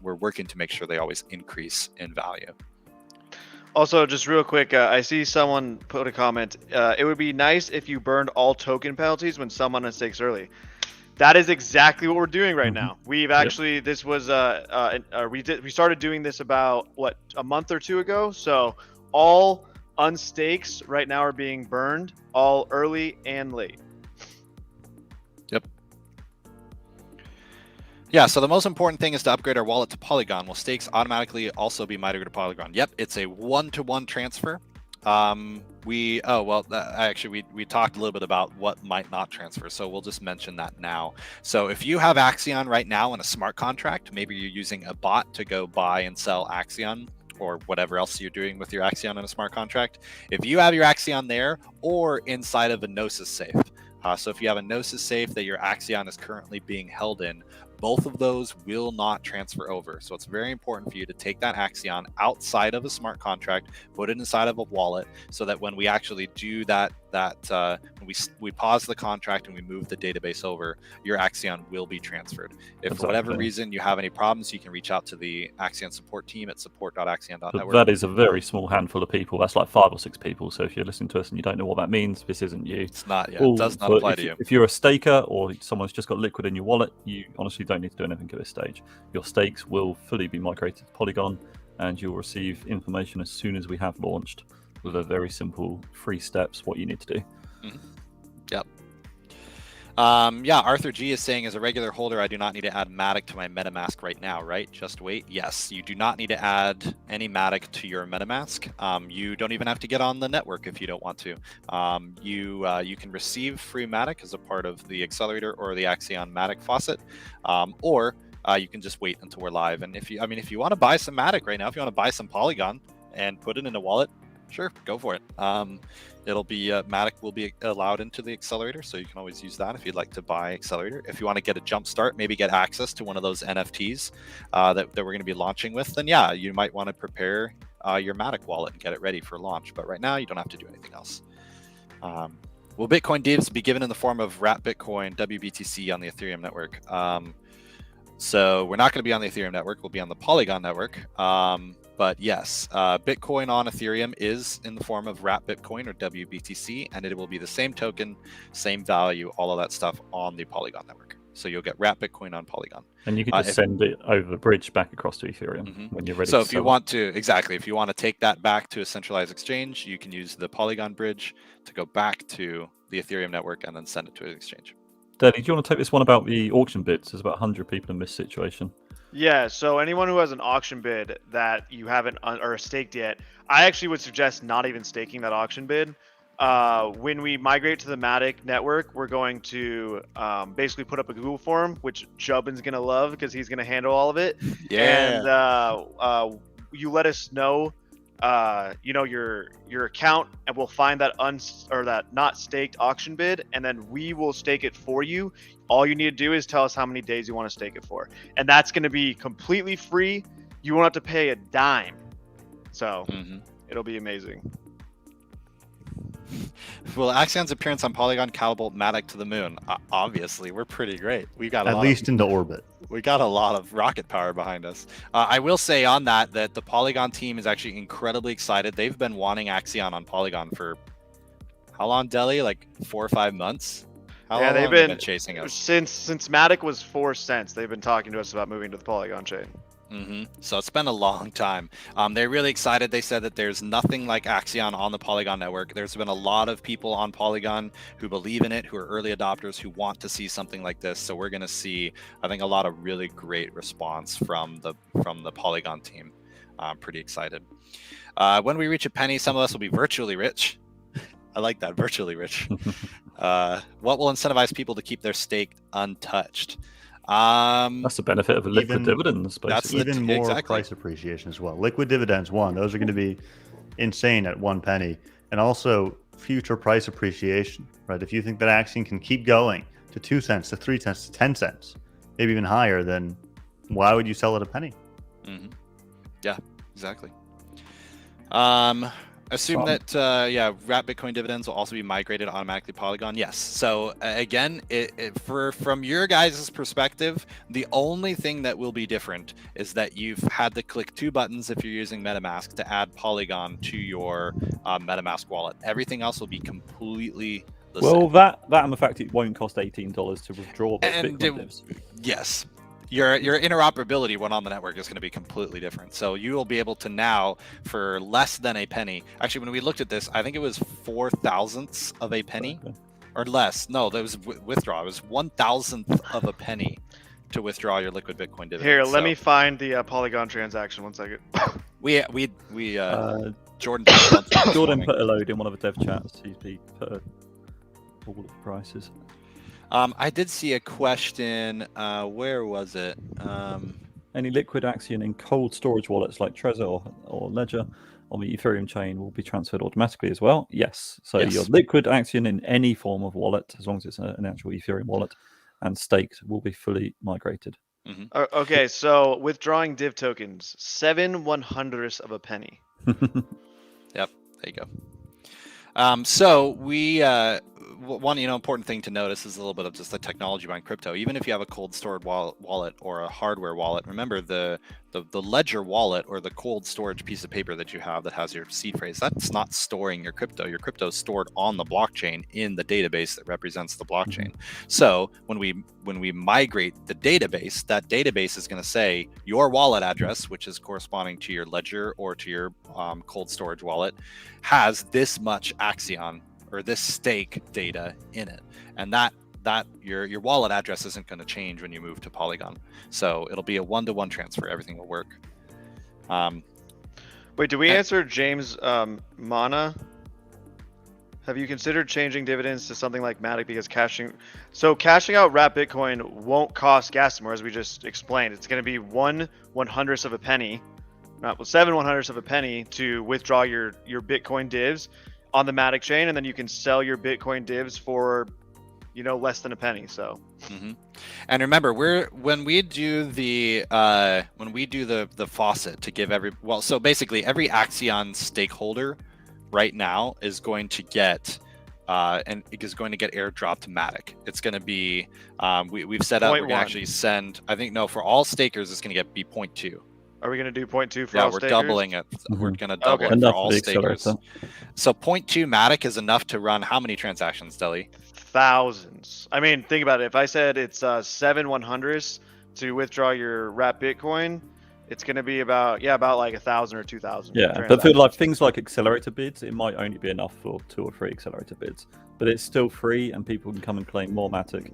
B: we're working to make sure they always increase in value.
C: Also, just real quick, I see someone put a comment. It would be nice if you burned all token penalties when someone unstakes early. That is exactly what we're doing right now. We've actually, this was we started doing this about a month or two ago. So all unstakes right now are being burned, all early and late.
B: Yep. Yeah, so the most important thing is to upgrade our wallet to Polygon. Will stakes automatically also be migrated to Polygon? Yep, it's a one-to-one transfer. We talked a little bit about what might not transfer, so we'll just mention that now. So if you have Axion right now in a smart contract, maybe you're using a bot to go buy and sell Axion, or whatever else you're doing with your Axion in a smart contract. If you have your Axion there or inside of a Gnosis safe, so if you have a Gnosis safe that your Axion is currently being held in, both of those will not transfer over. So it's very important for you to take that Axion outside of a smart contract, put it inside of a wallet, so that when we actually do that we pause the contract and we move the database over, your Axion will be transferred. If for whatever reason you have any problems, you can reach out to the Axion support team at support.axion.network.
D: That is a very small handful of people. That's like 5 or 6 people. So if you're listening to us and you don't know what that means, this isn't you.
B: It's not. Yeah, it does not apply to you.
D: If you're a staker or someone's just got Liquid in your wallet, you honestly don't need to do anything at this stage. Your stakes will fully be migrated to Polygon, and you'll receive information as soon as we have launched, with a very simple 3 steps what you need to do.
B: Yep. Arthur G is saying, as a regular holder, I do not need to add Matic to my MetaMask right now, right? Just wait. Yes, you do not need to add any Matic to your MetaMask. You don't even have to get on the network if you don't want to. You can receive free Matic as a part of the accelerator or the Axion Matic faucet, or you can just wait until we're live. And if you want to buy some Matic right now, if you want to buy some Polygon and put it in a wallet, sure, go for it. It'll be Matic will be allowed into the accelerator, so you can always use that if you'd like to buy accelerator. If you want to get a jump start, maybe get access to one of those NFTs that we're going to be launching with, then yeah, you might want to prepare your Matic wallet and get it ready for launch. But right now, you don't have to do anything else. Will Bitcoin divs be given in the form of wrap Bitcoin WBTC on the Ethereum network? So we're not going to be on the Ethereum network. We'll be on the Polygon network. But yes, Bitcoin on Ethereum is in the form of wrap Bitcoin or WBTC, and it will be the same token, same value, all of that stuff on the Polygon network. So you'll get wrap Bitcoin on Polygon.
D: And you can just send it over the bridge back across to Ethereum when you're ready.
B: So if you want to, if you want to take that back to a centralized exchange, you can use the Polygon bridge to go back to the Ethereum network and then send it to an exchange.
D: Danny, do you want to take this one about the auction bids? There's about 100 people in this situation.
C: Yeah, so anyone who has an auction bid that you haven't or staked yet, I actually would suggest not even staking that auction bid. When we migrate to the Matic network, we're going to basically put up a Google form, which Jubin's going to love because he's going to handle all of it.
B: Yeah.
C: And you let us know, your account, and we'll find that that not staked auction bid, and then we will stake it for you. All you need to do is tell us how many days you want to stake it for, and that's going to be completely free. You won't have to pay a dime, so it'll be amazing.
B: Will Axion's appearance on Polygon catapult Matic to the moon? Obviously, we're pretty great. We got
A: at least into orbit.
B: We got a lot of rocket power behind us. I will say on that the Polygon team is actually incredibly excited. They've been wanting Axion on Polygon for how long, Deli? Like 4 or 5 months? How long
C: they've
B: have they
C: been
B: chasing us?
C: Since Matic was 4 cents. They've been talking to us about moving to the Polygon chain.
B: So it's been a long time. They're really excited. They said that there's nothing like Axion on the Polygon network. There's been a lot of people on Polygon who believe in it, who are early adopters, who want to see something like this. So we're going to see, I think, a lot of really great response from the Polygon team. I'm pretty excited. When we reach a penny, some of us will be virtually rich. I like that, virtually rich. What will incentivize people to keep their stake untouched?
D: That's the benefit of a liquid dividends,
B: that's
D: basically.
A: Even more
B: exactly.
A: price appreciation as well. Liquid dividends, one, those are going to be insane at 1 penny. And also future price appreciation, right? If you think that Axion can keep going to 2 cents, to 3 cents, to 10 cents, maybe even higher, then why would you sell at a penny?
B: Yeah, exactly. Assume that wrap Bitcoin dividends will also be migrated automatically to Polygon. Yes. So again, from your guys' perspective, the only thing that will be different is that you've had to click 2 buttons if you're using MetaMask to add Polygon to your MetaMask wallet. Everything else will be completely the same.
D: That and the fact it won't cost $18 to withdraw those
B: And
D: Bitcoin divs.
B: Yes. Your interoperability when on the network is going to be completely different. So you will be able to now, for less than a penny. Actually, when we looked at this, I think it was 4/1000ths of a penny, or less. No, that was withdraw. It was 1/1000th of a penny to withdraw your liquid Bitcoin dividend.
C: Here, let me find the Polygon transaction. 1 second.
B: Jordan
D: Jordan put a load in one of the dev chats. He put all of the prices.
B: I did see a question. Where was it?
D: Any liquid Axion in cold storage wallets like Trezor or Ledger on the Ethereum chain will be transferred automatically as well. Yes. So your liquid Axion in any form of wallet, as long as it's an actual Ethereum wallet and staked, will be fully migrated.
C: Okay, so withdrawing div tokens, 7/100ths of a penny.
B: Yep, there you go. So we one important thing to notice is a little bit of just the technology behind crypto. Even if you have a cold stored wallet or a hardware wallet, remember the Ledger wallet or the cold storage piece of paper that you have that has your seed phrase, that's not storing your crypto. Your crypto is stored on the blockchain in the database that represents the blockchain. So when we migrate the database, that database is going to say your wallet address, which is corresponding to your Ledger or to your cold storage wallet, has this much Axion or this stake data in it, and that your wallet address isn't going to change when you move to Polygon. So it'll be a 1-to-1 transfer. Everything will work.
C: Wait, do we answer James Mana? Have you considered changing dividends to something like Matic because cashing out wrap Bitcoin won't cost gas anymore, as we just explained. It's going to be 1/100th of a penny, not 7/100ths of a penny to withdraw your Bitcoin divs on the Matic chain, and then you can sell your Bitcoin divs for, less than a penny. So,
B: and remember, when we do the faucet to give so basically every Axion stakeholder right now is going to get and it is going to get airdropped to Matic. It's going to be we've set up. We're going to actually send. I think for all stakers, it's going to be 0.2.
C: Are we going to do 0.2 for all stakers?
B: Yeah, we're doubling it. We're going to double it for all stakers. So 0.2 Matic is enough to run how many transactions, Deli?
C: Thousands. I mean, think about it. If I said it's 7/100ths to withdraw your wrap Bitcoin, it's going to be about like 1,000 or 2,000.
D: Yeah, but for things like accelerator bids, it might only be enough for 2 or 3 accelerator bids. But it's still free, and people can come and claim more Matic.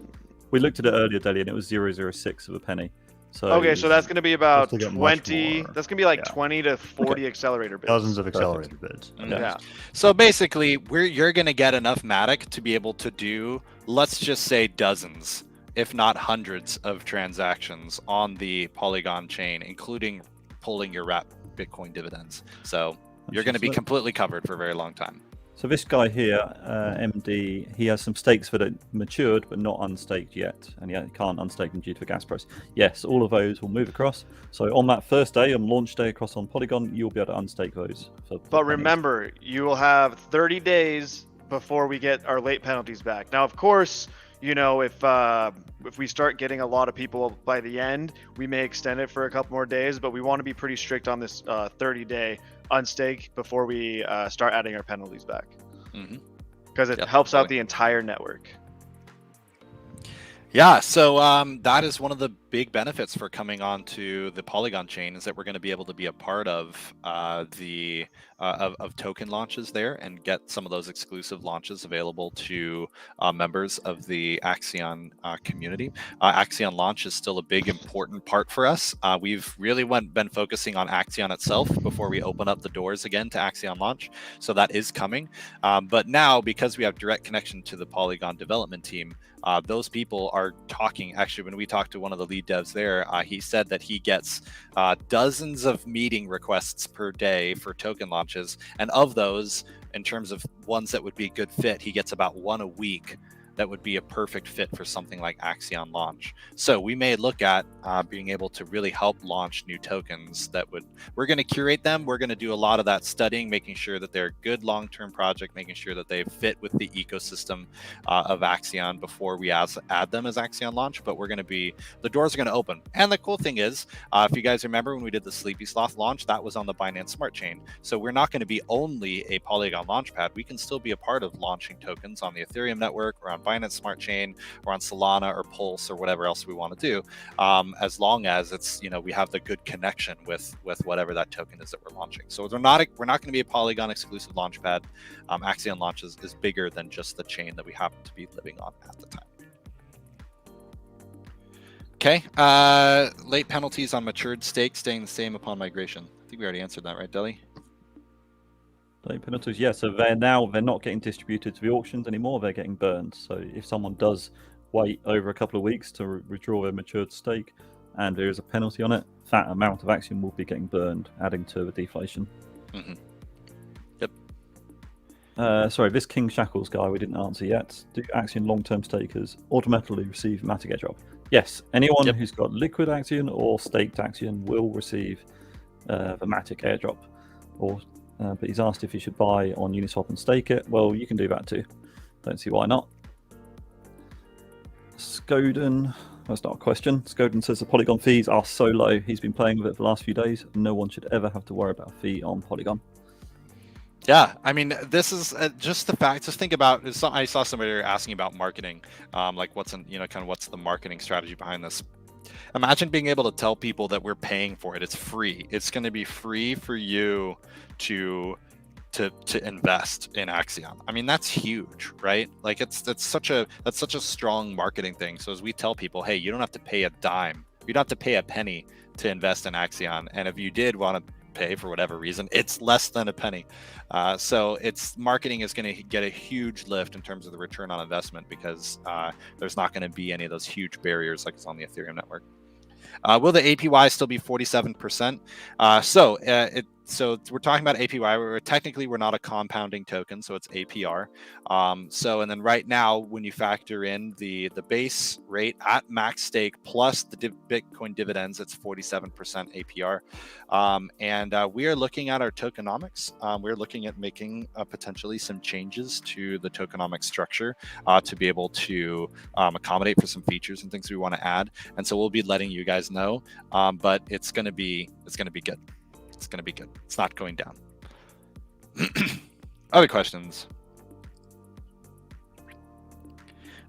D: We looked at it earlier, Deli, and it was 0.06 of a penny. So
C: okay, so that's going to be about 20. That's going to be like 20 to 40 accelerator bids.
A: Dozens of accelerator bids.
C: Yeah.
B: So basically, you're going to get enough Matic to be able to do, let's just say, dozens, if not hundreds, of transactions on the Polygon chain, including pulling your wrap Bitcoin dividends. So you're going to be completely covered for a very long time.
D: So this guy here, MD, he has some stakes that are matured but not unstaked yet, and he can't unstake them due to the gas price. Yes, all of those will move across. So on that first day, on launch day across on Polygon, you'll be able to unstake those.
C: But remember, you will have 30 days before we get our late penalties back. Now, of course, if we start getting a lot of people by the end, we may extend it for a couple more days, but we want to be pretty strict on this 30-day unstake before we start adding our penalties back, because it helps out the entire network.
B: Yeah, so that is one of the big benefits for coming onto the Polygon chain is that we're going to be able to be a part of of token launches there and get some of those exclusive launches available to members of the Axion community. Axion launch is still a big important part for us. We've really been focusing on Axion itself before we open up the doors again to Axion launch, so that is coming. But now, because we have direct connection to the Polygon development team, those people are talking. Actually, when we talked to one of the lead devs there, he said that he gets dozens of meeting requests per day for token launches, and of those, in terms of ones that would be a good fit, he gets about one a week that would be a perfect fit for something like Axion launch. So we may look at being able to really help launch new tokens that would, we're going to curate them. We're going to do a lot of that studying, making sure that they're a good long-term project, making sure that they fit with the ecosystem of Axion before we add them as Axion launch. But we're going to be, the doors are going to open. And the cool thing is, if you guys remember when we did the Sleepy Sloth launch, that was on the Binance Smart Chain. So we're not going to be only a Polygon launchpad. We can still be a part of launching tokens on the Ethereum network or on Binance Smart Chain or on Solana or Pulse or whatever else we want to do, as long as it's, you know, we have the good connection with whatever that token is that we're launching. So we're not going to be a Polygon exclusive launchpad. Axion launches is bigger than just the chain that we happen to be living on at the time. Okay, late penalties on matured stake staying the same upon migration. I think we already answered that, right, Deli?
D: Late penalties, yeah. So they're not getting distributed to the auctions anymore. They're getting burned. So if someone does wait over a couple of weeks to withdraw their matured stake, and there is a penalty on it, that amount of Axion will be getting burned, adding to the deflation.
B: Mm-hmm. Yep.
D: Sorry, this King Shackles guy we didn't answer yet. Do Axion long-term stakers automatically receive Matic airdrop? Yes, anyone who's got liquid Axion or staked Axion will receive the Matic airdrop. But he's asked if you should buy on Uniswap and stake it. Well, you can do that too. Don't see why not. Skoden, that's not a question. Skoden says the Polygon fees are so low. He's been playing with it for the last few days. No one should ever have to worry about a fee on Polygon.
B: Yeah, I mean, this is just the fact. Just think about. I saw somebody asking about marketing, like what's the marketing strategy behind this. Imagine being able to tell people that we're paying for it. It's free. It's going to be free for you to invest in Axion. I mean, that's huge, right? Like that's such a strong marketing thing. So as we tell people, hey, you don't have to pay a dime. You don't have to pay a penny to invest in Axion. And if you did want to pay for whatever reason, it's less than a penny. So marketing is going to get a huge lift in terms of the return on investment, because there's not going to be any of those huge barriers like it's on the Ethereum network. Will the APY still be 47%? So we're talking about APY. We're not a compounding token, so it's APR. And then right now, when you factor in the base rate at max stake plus the Bitcoin dividends, it's 47% APR. We are looking at our tokenomics. We're looking at making potentially some changes to the tokenomics structure to be able to accommodate for some features and things we want to add. And so we'll be letting you guys know. But it's going to be good. It's going to be good. It's not going down. Other questions?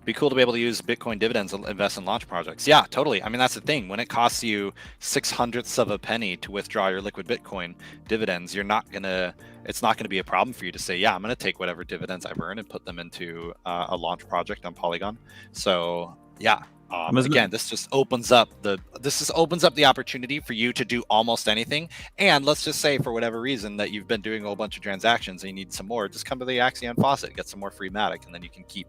B: Be cool to be able to use Bitcoin dividends to invest in launch projects. Yeah, totally. I mean, that's the thing. When it costs you 0.06 of a penny to withdraw your liquid Bitcoin dividends, it's not going to be a problem for you to say, yeah, I'm going to take whatever dividends I've earned and put them into a launch project on Polygon. So yeah. Again, this just opens up the opportunity for you to do almost anything. And let's just say, for whatever reason, that you've been doing a whole bunch of transactions and you need some more, just come to the Axion faucet, get some more free Matic, and then you can keep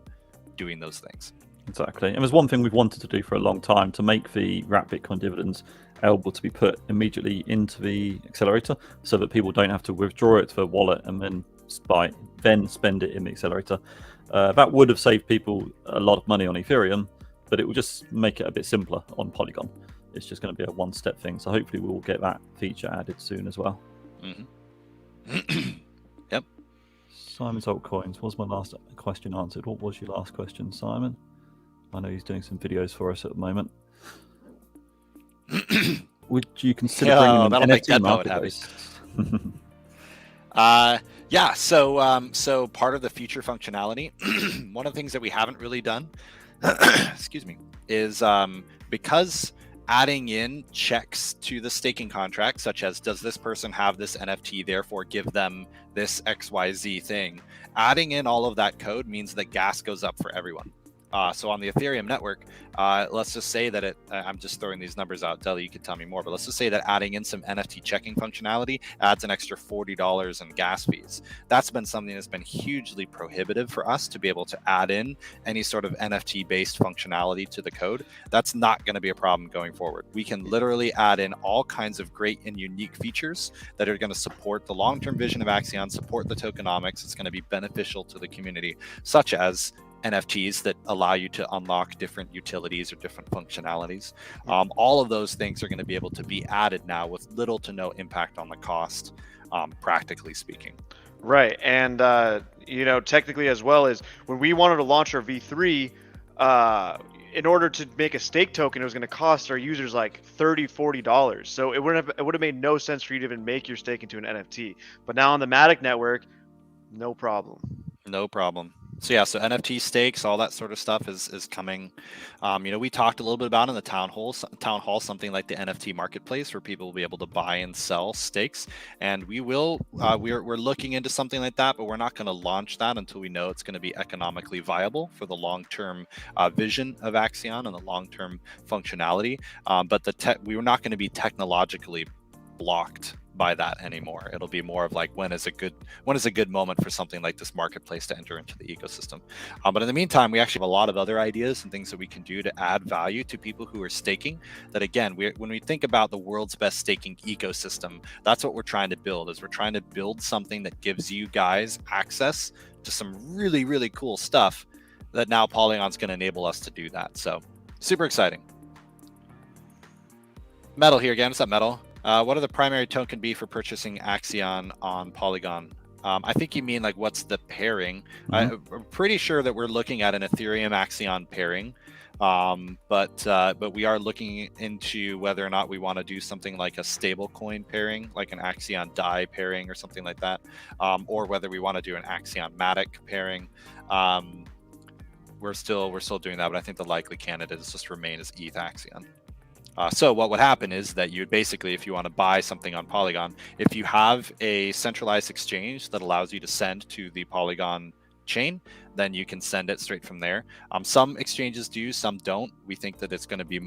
B: doing those things.
D: Exactly. And there's one thing we've wanted to do for a long time, to make the wrapped Bitcoin dividends able to be put immediately into the accelerator, so that people don't have to withdraw it to their wallet and then spend it in the accelerator. That would have saved people a lot of money on Ethereum, but it will just make it a bit simpler on Polygon. It's just going to be a one-step thing. So hopefully we'll get that feature added soon as well.
B: Mm-hmm. Yep.
D: Simon's altcoins. Was my last question answered? What was your last question, Simon? I know he's doing some videos for us at the moment. Would you consider bringing an NFT marketplace?
B: Yeah. So part of the future functionality, one of the things that we haven't really done, excuse me, is because adding in checks to the staking contract, such as, does this person have this NFT, therefore give them this XYZ thing. Adding in all of that code means that gas goes up for everyone. So on the Ethereum network, let's just say that I'm just throwing these numbers out. Deli, you can tell me more, but let's just say that adding in some NFT checking functionality adds an extra $40 in gas fees. That's been something that's been hugely prohibitive for us to be able to add in any sort of NFT-based functionality to the code. That's not going to be a problem going forward. We can literally add in all kinds of great and unique features that are going to support the long-term vision of Axion, support the tokenomics. It's going to be beneficial to the community, such as NFTs that allow you to unlock different utilities or different functionalities. All of those things are going to be able to be added now with little to no impact on the cost, practically speaking.
C: Right, and you know, technically as well as when we wanted to launch our V3, in order to make a stake token, it was going to cost our users like $30-40. So it would have made no sense for you to even make your stake into an NFT. But now on the Matic network, no problem.
B: No problem. So yeah, so NFT stakes, all that sort of stuff is coming. You know, we talked a little bit about in the town hall something like the NFT marketplace where people will be able to buy and sell stakes. And we will, we're looking into something like that, but we're not going to launch that until we know it's going to be economically viable for the long-term vision of Axion and the long-term functionality. But we were not going to be technologically blocked by that anymore. It'll be more of like, when is a good moment for something like this marketplace to enter into the ecosystem. But in the meantime, we actually have a lot of other ideas and things that we can do to add value to people who are staking. That again, when we think about the world's best staking ecosystem, that's what we're trying to build. Is we're trying to build something that gives you guys access to some really, really cool stuff that now Polygon's going to enable us to do that. So super exciting. Metal here again. What's up, Metal? What are the primary token be for purchasing Axion on Polygon? I think you mean like, what's the pairing? I'm pretty sure that we're looking at an Ethereum Axion pairing, but we are looking into whether or not we want to do something like a stablecoin pairing, like an Axion DAI pairing or something like that, or whether we want to do an Axion Matic pairing. We're still doing that, but I think the likely candidate is just remain as ETH Axion. So what would happen is that you would basically, if you want to buy something on Polygon, if you have a centralized exchange that allows you to send to the Polygon chain, then you can send it straight from there. Some exchanges do, some don't. We think that it's going to be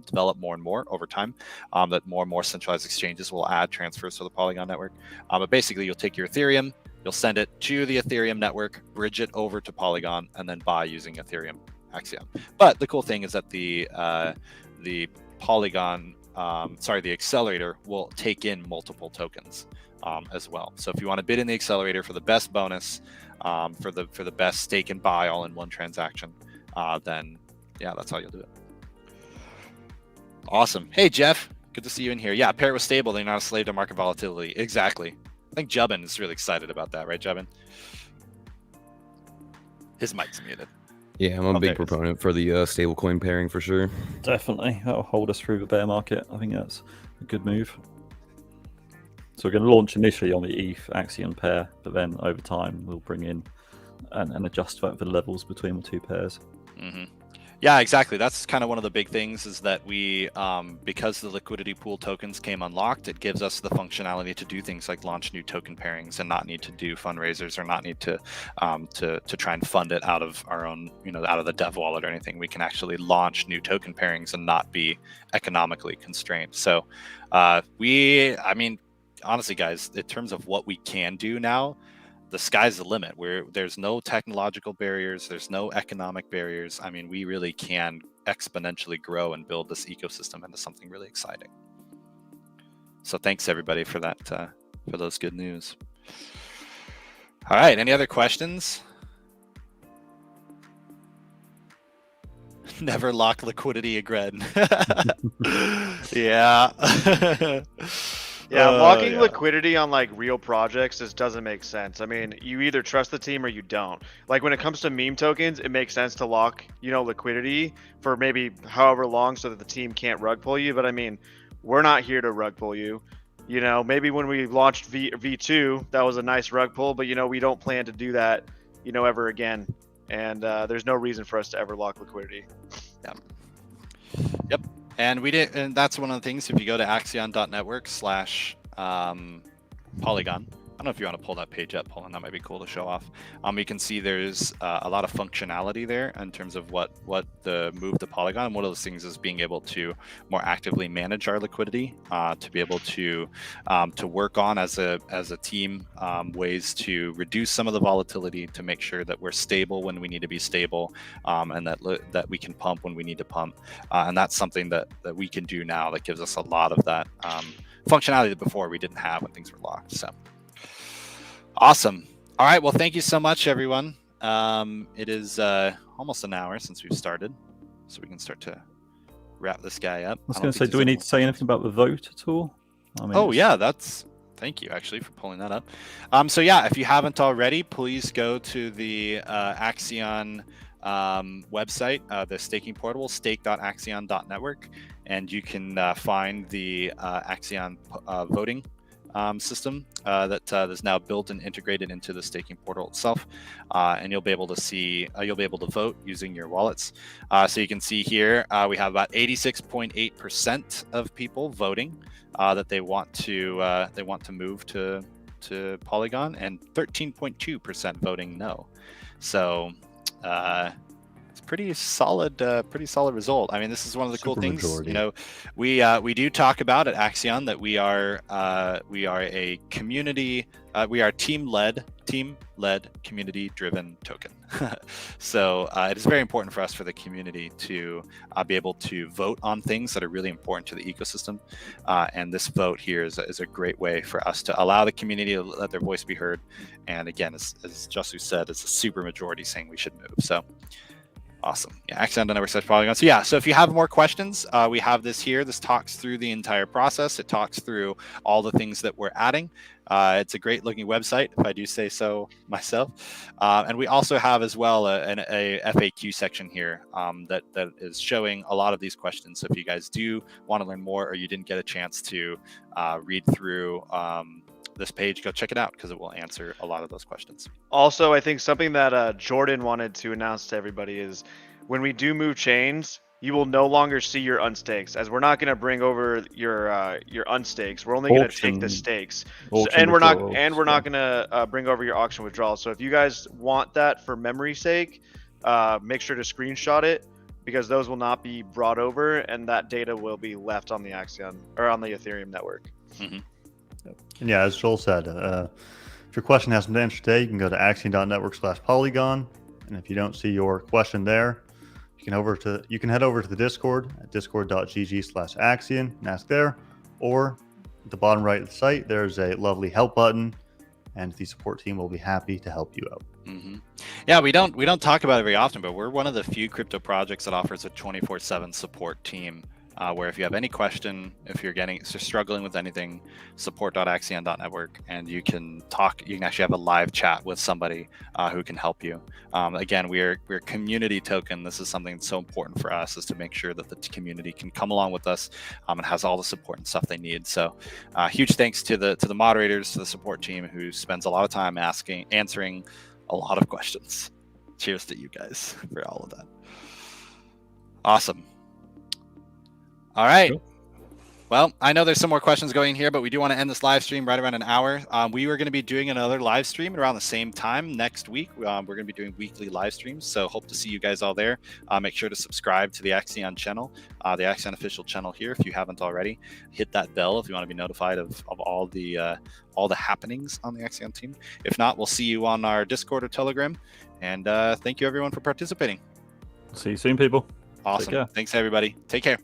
B: developed more and more over time, that more and more centralized exchanges will add transfers to the Polygon network. But basically, you'll take your Ethereum, you'll send it to the Ethereum network, bridge it over to Polygon, and then buy using Ethereum Axion. But the cool thing is that the Polygon, the accelerator will take in multiple tokens as well. So if you want to bid in the accelerator for the best bonus, for the best stake and buy all in one transaction, then yeah, that's how you'll do it. Awesome. Hey Jeff, good to see you in here. Yeah, pair it with stable, they're not a slave to market volatility. Exactly. I think Jubbin is really excited about that, right, Jubbin? His mic's muted.
E: Yeah, I'm a big proponent for the stablecoin pairing for sure.
D: Definitely. That'll hold us through the bear market. I think that's a good move. So we're going to launch initially on the ETH Axion pair, but then over time we'll bring in and adjust for the levels between the two pairs.
B: Mm-hmm. Yeah, exactly. That's kind of one of the big things is that we, because the liquidity pool tokens came unlocked, it gives us the functionality to do things like launch new token pairings and not need to do fundraisers or not need to try and fund it out of our own, out of the dev wallet or anything. We can actually launch new token pairings and not be economically constrained. So honestly, guys, in terms of what we can do now, the sky's the limit. There's no technological barriers, there's no economic barriers. I mean, we really can exponentially grow and build this ecosystem into something really exciting. So thanks everybody for that, for those good news. All right, any other questions? Never lock liquidity again. Yeah.
C: Yeah, locking liquidity on like real projects just doesn't make sense. I mean, you either trust the team or you don't. Like when it comes to meme tokens, it makes sense to lock, liquidity for maybe however long so that the team can't rug pull you. But I mean, we're not here to rug pull you. Maybe when we launched V2, that was a nice rug pull, but we don't plan to do that, ever again. And there's no reason for us to ever lock liquidity.
B: Yep. And that's one of the things. If you go to axion.network/Polygon, I don't know if you want to pull that page up, Poland. That might be cool to show off. You can see there's a lot of functionality there in terms of what the move to Polygon. One of those things is being able to more actively manage our liquidity, to be able to work on as a team ways to reduce some of the volatility, to make sure that we're stable when we need to be stable, and that we can pump when we need to pump. And that's something that we can do now that gives us a lot of that functionality that before we didn't have when things were locked. So. Awesome. All right. Well, thank you so much, everyone. It is almost an hour since we've started, so we can start to wrap this guy up.
D: I was going to say, do we need to say anything about the vote at all? I mean,
B: thank you actually for pulling that up. So yeah, if you haven't already, please go to the Axion website, the staking portal, stake.axion.network, and you can find the Axion voting system that is now built and integrated into the staking portal itself, and you'll be able to see you'll be able to vote using your wallets. So you can see here we have about 86.8% of people voting that they want to move to Polygon, and 13.2% voting no. So it's pretty solid result. I mean, this is one of the cool things.
A: Majority.
B: You know, we do talk about at Axion that we are a community, we are team-led, community-driven token. So it is very important for us, for the community, to be able to vote on things that are really important to the ecosystem. And this vote here is a great way for us to allow the community to let their voice be heard. And again, as Josu said, it's a super majority saying we should move. So. Awesome. Yeah, Axion.network/Polygon. So yeah, so if you have more questions, we have this here. This talks through the entire process. It talks through all the things that we're adding. It's a great looking website, if I do say so myself. And we also have as well a FAQ section here that is showing a lot of these questions. So if you guys do want to learn more, or you didn't get a chance to read through this page, go check it out, because it will answer a lot of those questions.
C: Also, I think something that Jordan wanted to announce to everybody is, when we do move chains, you will no longer see your unstakes, as we're not going to bring over your unstakes. We're only going to take the stakes, and we're not going to bring over your auction withdrawals. So if you guys want that for memory's sake, make sure to screenshot it, because those will not be brought over, and that data will be left on the Axion or on the Ethereum network.
B: Mm-hmm.
A: And yeah, as Joel said, if your question hasn't been answered today, you can go to axion.network/Polygon. And if you don't see your question there, you can head over to the Discord at discord.gg/Axion and ask there. Or at the bottom right of the site, there's a lovely help button, and the support team will be happy to help you out.
B: Mm-hmm. Yeah, we don't talk about it very often, but we're one of the few crypto projects that offers a 24/7 support team. Where if you have any question, if you're struggling with anything, support.axion.network, and you can actually have a live chat with somebody who can help you. Again, we're a community token. This is something that's so important for us, is to make sure that the community can come along with us and has all the support and stuff they need. So huge thanks to the moderators, to the support team, who spends a lot of time answering a lot of questions. Cheers to you guys for all of that. Awesome. All right. Cool. Well, I know there's some more questions going here, but we do want to end this live stream right around an hour. We were going to be doing another live stream around the same time next week. We're going to be doing weekly live streams, so hope to see you guys all there. Make sure to subscribe to the Axion channel, the Axion official channel here, if you haven't already. Hit that bell if you want to be notified of all the happenings on the Axion team. If not, we'll see you on our Discord or Telegram. And thank you, everyone, for participating.
D: See you soon, people.
B: Awesome. Thanks, everybody. Take care.